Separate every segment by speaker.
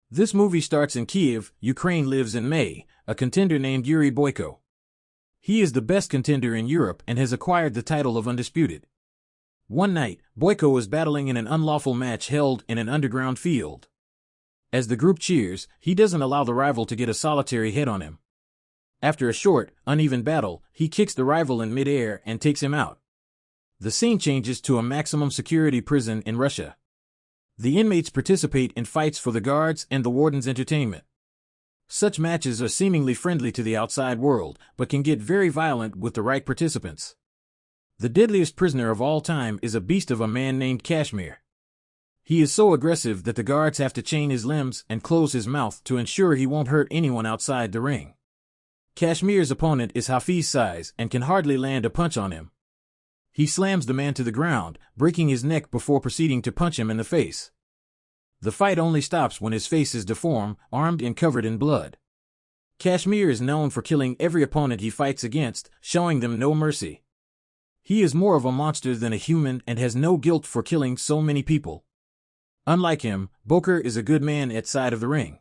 Speaker 1: This movie starts in Kiev, Ukraine. Lives in May, a contender named Yuri Boyka. He is the best contender in Europe and has acquired the title of undisputed. One night, Boyka was battling in an unlawful match held in an underground field. As the group cheers, he doesn't allow the rival to get a solitary hit on him. After a short, uneven battle, he kicks the rival in mid-air and takes him out. The scene changes to a maximum security prison in Russia. The inmates participate in fights for the guards and the warden's entertainment. Such matches are seemingly friendly to the outside world, but can get very violent with the right participants. The deadliest prisoner of all time is a beast of a man named Kashmir. He is so aggressive that the guards have to chain his limbs and close his mouth to ensure he won't hurt anyone outside the ring. Kashmir's opponent is Hafiz's size and can hardly land a punch on him. He slams the man to the ground, breaking his neck before proceeding to punch him in the face. The fight only stops when his face is deformed, armed and covered in blood. Kashmir is known for killing every opponent he fights against, showing them no mercy. He is more of a monster than a human and has no guilt for killing so many people. Unlike him, Boyka is a good man outside of the ring.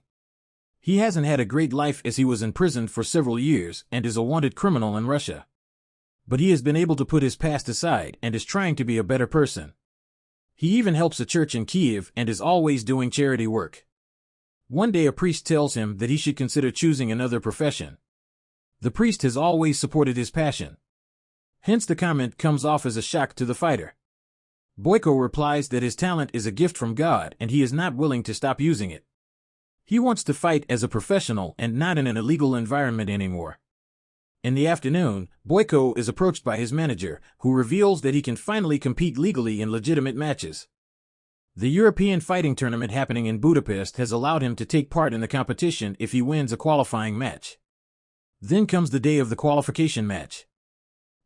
Speaker 1: He hasn't had a great life as he was imprisoned for several years and is a wanted criminal in Russia. But he has been able to put his past aside and is trying to be a better person. He even helps a church in Kiev and is always doing charity work. One day a priest tells him that he should consider choosing another profession. The priest has always supported his passion. Hence the comment comes off as a shock to the fighter. Boyka replies that his talent is a gift from God and he is not willing to stop using it. He wants to fight as a professional and not in an illegal environment anymore. In the afternoon, Boyka is approached by his manager, who reveals that he can finally compete legally in legitimate matches. The European fighting tournament happening in Budapest has allowed him to take part in the competition if he wins a qualifying match. Then comes the day of the qualification match.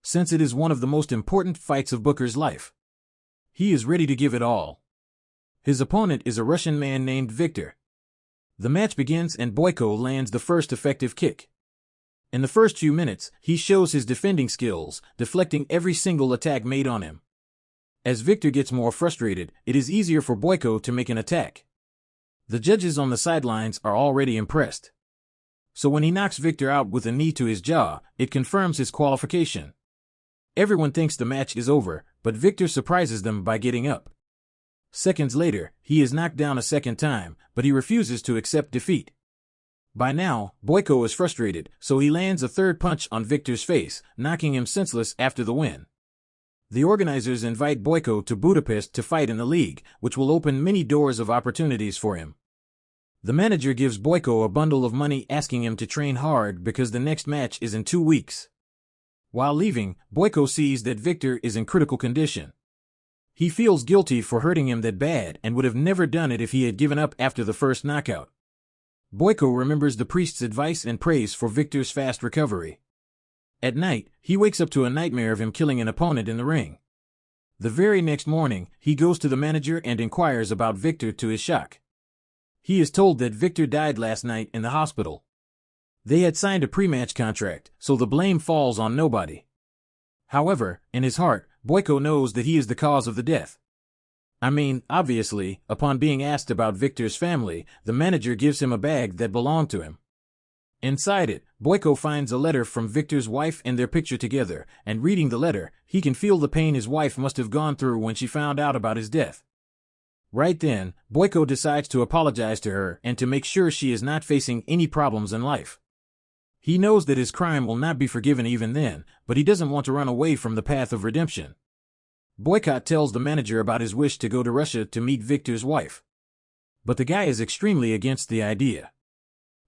Speaker 1: Since it is one of the most important fights of Boyka's life, he is ready to give it all. His opponent is a Russian man named Viktor. The match begins and Boyka lands the first effective kick. In the first few minutes, he shows his defending skills, deflecting every single attack made on him. As Viktor gets more frustrated, it is easier for Boyka to make an attack. The judges on the sidelines are already impressed. So when he knocks Viktor out with a knee to his jaw, it confirms his qualification. Everyone thinks the match is over, but Viktor surprises them by getting up. Seconds later, he is knocked down a second time, but he refuses to accept defeat. By now, Boyka is frustrated, so he lands a third punch on Viktor's face, knocking him senseless after the win. The organizers invite Boyka to Budapest to fight in the league, which will open many doors of opportunities for him. The manager gives Boyka a bundle of money asking him to train hard because the next match is in 2 weeks. While leaving, Boyka sees that Viktor is in critical condition. He feels guilty for hurting him that bad and would have never done it if he had given up after the first knockout. Boyka remembers the priest's advice and prays for Viktor's fast recovery. At night, he wakes up to a nightmare of him killing an opponent in the ring. The very next morning, he goes to the manager and inquires about Viktor. To his shock, he is told that Viktor died last night in the hospital. They had signed a pre-match contract, so the blame falls on nobody. However, in his heart, Boyka knows that he is the cause of the death. Obviously, upon being asked about Viktor's family, the manager gives him a bag that belonged to him. Inside it, Boyka finds a letter from Viktor's wife and their picture together, and reading the letter, he can feel the pain his wife must have gone through when she found out about his death. Right then, Boyka decides to apologize to her and to make sure she is not facing any problems in life. He knows that his crime will not be forgiven even then, but he doesn't want to run away from the path of redemption. Boyka tells the manager about his wish to go to Russia to meet Viktor's wife. But the guy is extremely against the idea.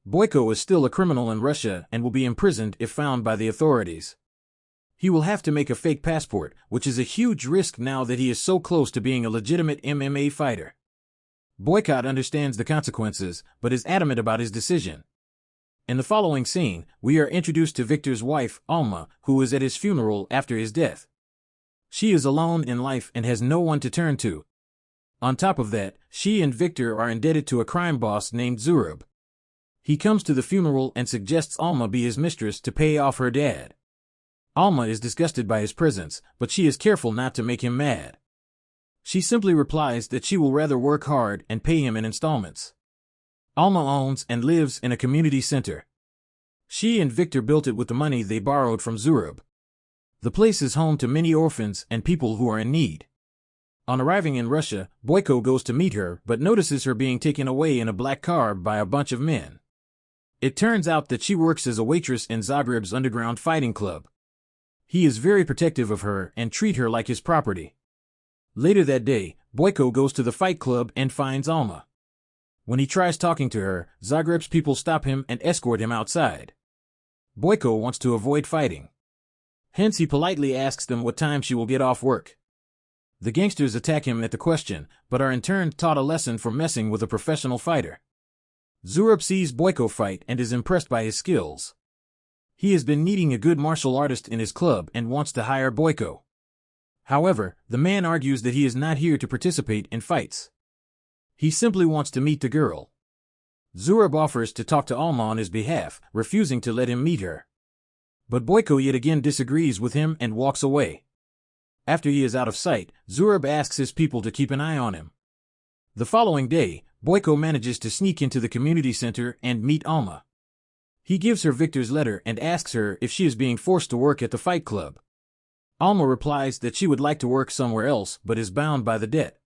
Speaker 1: Boyka is still a criminal in Russia and will be imprisoned if found by the authorities. He will have to make a fake passport, which is a huge risk now that he is so close to being a legitimate MMA fighter. Boyka understands the consequences, but is adamant about his decision. In the following scene, we are introduced to Viktor's wife, Alma, who is at his funeral after his death. She is alone in life and has no one to turn to. On top of that, she and Viktor are indebted to a crime boss named Zurab. He comes to the funeral and suggests Alma be his mistress to pay off her dad. Alma is disgusted by his presence, but she is careful not to make him mad. She simply replies that she will rather work hard and pay him in installments. Alma owns and lives in a community center. She and Victor built it with the money they borrowed from Zurab. The place is home to many orphans and people who are in need. On arriving in Russia, Boyko goes to meet her but notices her being taken away in a black car by a bunch of men. It turns out that she works as a waitress in Zagreb's underground fighting club. He is very protective of her and treats her like his property. Later that day, Boyko goes to the fight club and finds Alma. When he tries talking to her, Zagreb's people stop him and escort him outside. Boyko wants to avoid fighting. Hence he politely asks them what time she will get off work. The gangsters attack him at the question, but are in turn taught a lesson for messing with a professional fighter. Zurab sees Boyko fight and is impressed by his skills. He has been needing a good martial artist in his club and wants to hire Boyko. However, the man argues that he is not here to participate in fights. He simply wants to meet the girl. Zurab offers to talk to Alma on his behalf, refusing to let him meet her. But Boyko yet again disagrees with him and walks away. After he is out of sight, Zurab asks his people to keep an eye on him. The following day, Boyko manages to sneak into the community center and meet Alma. He gives her Victor's letter and asks her if she is being forced to work at the fight club. Alma replies that she would like to work somewhere else but is bound by the debt.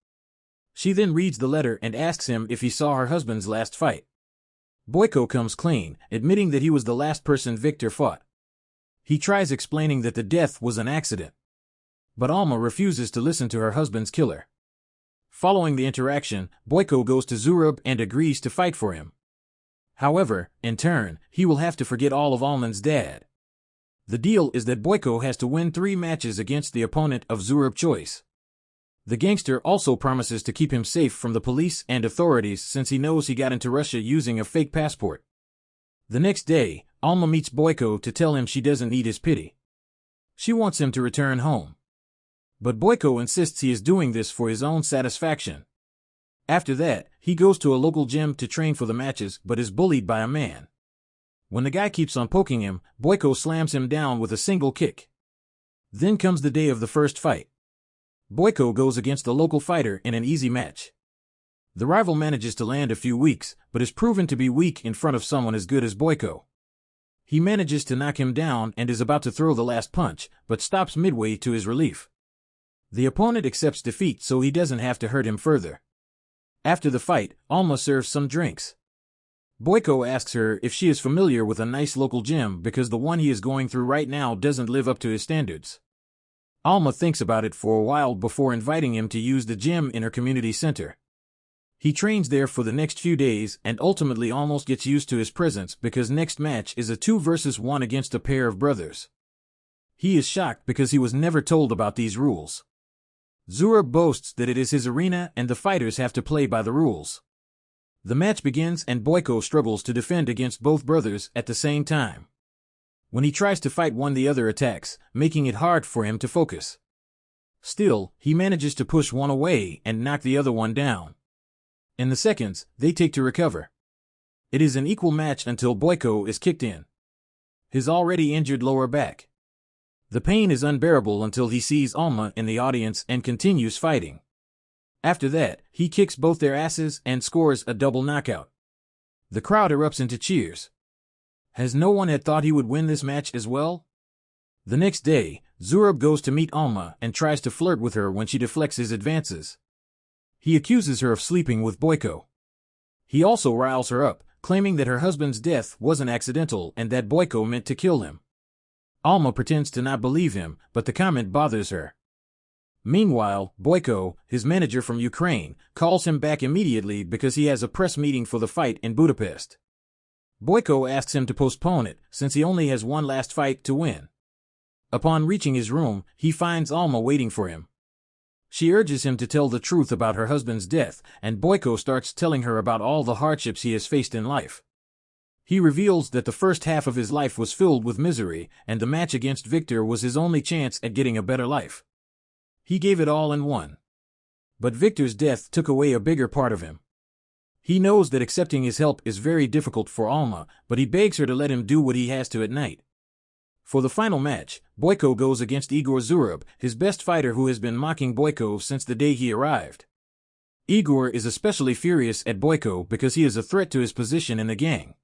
Speaker 1: She then reads the letter and asks him if he saw her husband's last fight. Boyko comes clean, admitting that he was the last person Victor fought. He tries explaining that the death was an accident. But Alma refuses to listen to her husband's killer. Following the interaction, Boyko goes to Zurab and agrees to fight for him. However, in turn, he will have to forget all of Alman's dad. The deal is that Boyko has to win 3 matches against the opponent of Zurab's choice. The gangster also promises to keep him safe from the police and authorities since he knows he got into Russia using a fake passport. The next day, Alma meets Boyko to tell him she doesn't need his pity. She wants him to return home. But Boyko insists he is doing this for his own satisfaction. After that, he goes to a local gym to train for the matches but is bullied by a man. When the guy keeps on poking him, Boyko slams him down with a single kick. Then comes the day of the first fight. Boyko goes against a local fighter in an easy match. The rival manages to land a few weeks, but is proven to be weak in front of someone as good as Boyko. He manages to knock him down and is about to throw the last punch, but stops midway to his relief. The opponent accepts defeat so he doesn't have to hurt him further. After the fight, Alma serves some drinks. Boyko asks her if she is familiar with a nice local gym because the one he is going through right now doesn't live up to his standards. Alma thinks about it for a while before inviting him to use the gym in her community center. He trains there for the next few days and ultimately almost gets used to his presence because next match is a 2 versus 1 against a pair of brothers. He is shocked because he was never told about these rules. Zurab boasts that it is his arena and the fighters have to play by the rules. The match begins and Boyko struggles to defend against both brothers at the same time. When he tries to fight one, the other attacks, making it hard for him to focus. Still, he manages to push one away and knock the other one down. In the seconds they take to recover. It is an equal match until Boyko is kicked in his already injured lower back. The pain is unbearable until he sees Alma in the audience and continues fighting. After that, he kicks both their asses and scores a double knockout. The crowd erupts into cheers. Has no one had thought he would win this match as well? The next day, Zurab goes to meet Alma and tries to flirt with her when she deflects his advances. He accuses her of sleeping with Boyko. He also riles her up, claiming that her husband's death wasn't accidental and that Boyko meant to kill him. Alma pretends to not believe him, but the comment bothers her. Meanwhile, Boyko, his manager from Ukraine, calls him back immediately because he has a press meeting for the fight in Budapest. Boyko asks him to postpone it, since he only has one last fight to win. Upon reaching his room, he finds Alma waiting for him. She urges him to tell the truth about her husband's death, and Boyko starts telling her about all the hardships he has faced in life. He reveals that the first half of his life was filled with misery, and the match against Victor was his only chance at getting a better life. He gave it all and won. But Victor's death took away a bigger part of him. He knows that accepting his help is very difficult for Alma, but he begs her to let him do what he has to at night. For the final match, Boyko goes against Igor Zurab, his best fighter who has been mocking Boyko since the day he arrived. Igor is especially furious at Boyko because he is a threat to his position in the gang.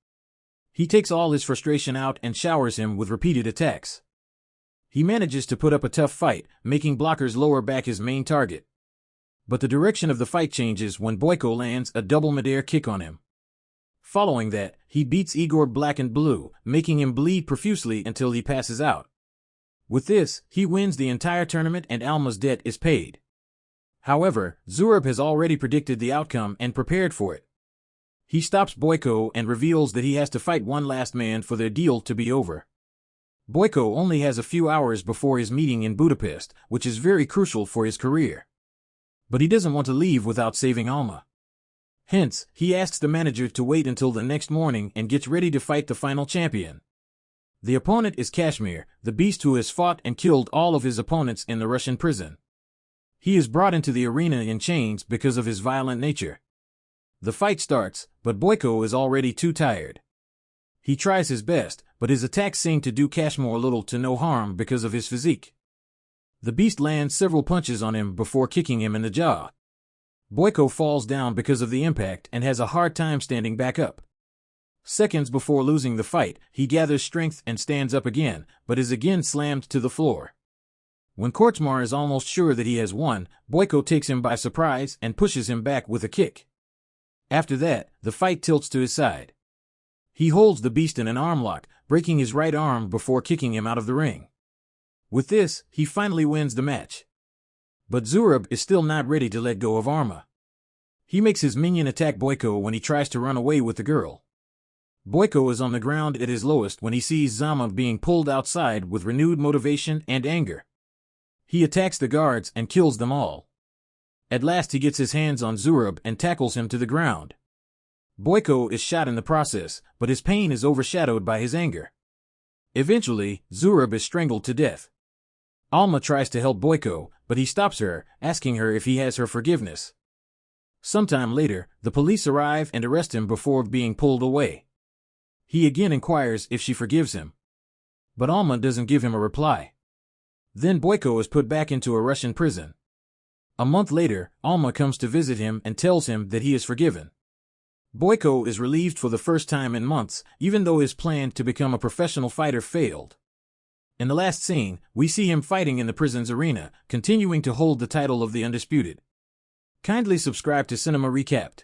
Speaker 1: He takes all his frustration out and showers him with repeated attacks. He manages to put up a tough fight, making blockers lower back his main target. But the direction of the fight changes when Boyko lands a double midair kick on him. Following that, he beats Igor black and blue, making him bleed profusely until he passes out. With this, he wins the entire tournament and Alma's debt is paid. However, Zurab has already predicted the outcome and prepared for it. He stops Boyko and reveals that he has to fight one last man for their deal to be over. Boyko only has a few hours before his meeting in Budapest, which is very crucial for his career. But he doesn't want to leave without saving Alma. Hence, he asks the manager to wait until the next morning and gets ready to fight the final champion. The opponent is Kashmir, the beast who has fought and killed all of his opponents in the Russian prison. He is brought into the arena in chains because of his violent nature. The fight starts, but Boyko is already too tired. He tries his best, but his attacks seem to do Kashmir little to no harm because of his physique. The beast lands several punches on him before kicking him in the jaw. Boyko falls down because of the impact and has a hard time standing back up. Seconds before losing the fight, he gathers strength and stands up again, but is again slammed to the floor. When Korczmar is almost sure that he has won, Boyko takes him by surprise and pushes him back with a kick. After that, the fight tilts to his side. He holds the beast in an arm lock, breaking his right arm before kicking him out of the ring. With this, he finally wins the match. But Zurab is still not ready to let go of Alma. He makes his minion attack Boyko when he tries to run away with the girl. Boyko is on the ground at his lowest when he sees Zama being pulled outside with renewed motivation and anger. He attacks the guards and kills them all. At last he gets his hands on Zurab and tackles him to the ground. Boyko is shot in the process, but his pain is overshadowed by his anger. Eventually, Zurab is strangled to death. Alma tries to help Boyko, but he stops her, asking her if he has her forgiveness. Sometime later, the police arrive and arrest him before being pulled away. He again inquires if she forgives him. But Alma doesn't give him a reply. Then Boyko is put back into a Russian prison. A month later, Alma comes to visit him and tells him that he is forgiven. Boyko is relieved for the first time in months, even though his plan to become a professional fighter failed. In the last scene, we see him fighting in the prison's arena, continuing to hold the title of the Undisputed. Kindly subscribe to Cinema Recapped.